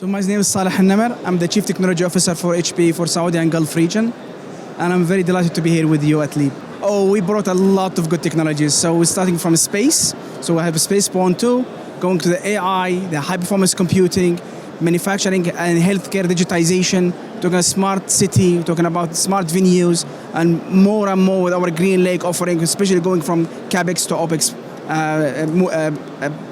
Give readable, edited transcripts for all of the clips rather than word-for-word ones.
So my name is Saleh Al-Nemer. I'm the Chief Technology Officer for HPE for Saudi and Gulf region. And I'm very delighted to be here with you at LEAP. Oh, we brought a lot of good technologies. So we're starting from space. So we have Space 2, going to the AI, the high-performance computing, manufacturing and healthcare digitization, talking about smart city, talking about smart venues, and more with our Green Lake offering, especially going from CapEx to OpEx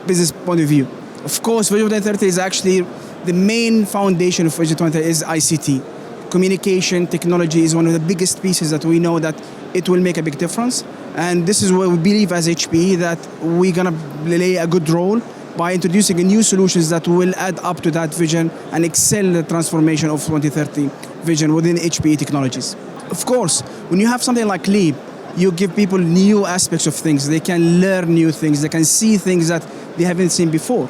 business point of view. Of course, Vision 2030 is actually the main foundation of Vision 2030 is ICT. Communication technology is one of the biggest pieces that we know that it will make a big difference. And this is where we believe as HPE that we're going to play a good role by introducing new solutions that will add up to that vision and excel the transformation of 2030 vision within HPE technologies. Of course, when you have something like LEAP, you give people new aspects of things. They can learn new things. They can see things that they haven't seen before.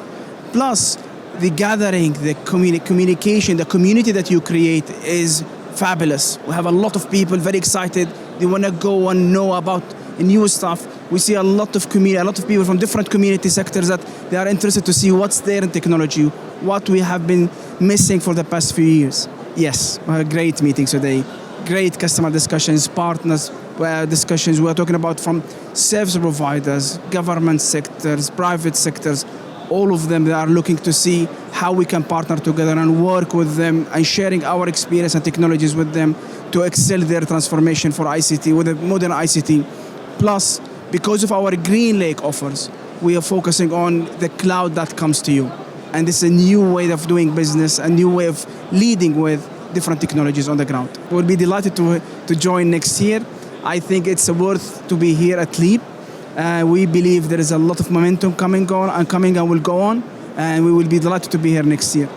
Plus, the gathering, the communication, the community that you create is fabulous. We have a lot of people very excited. They want to go and know about new stuff. We see a lot of people from different community sectors that they are interested to see what's there in technology, what we have been missing for the past few years. Yes, we had great meetings today, great customer discussions, partners discussions. We are talking about from service providers, government sectors, private sectors. All of them, they are looking to see how we can partner together and work with them and sharing our experience and technologies with them to excel their transformation for ICT, with the modern ICT. Plus, because of our Green Lake offers, we are focusing on the cloud that comes to you. And this is a new way of doing business, a new way of leading with different technologies on the ground. We'll be delighted to join next year. I think it's worth to be here at LEAP. We believe there is a lot of momentum coming and will go on, and we will be delighted to be here next year.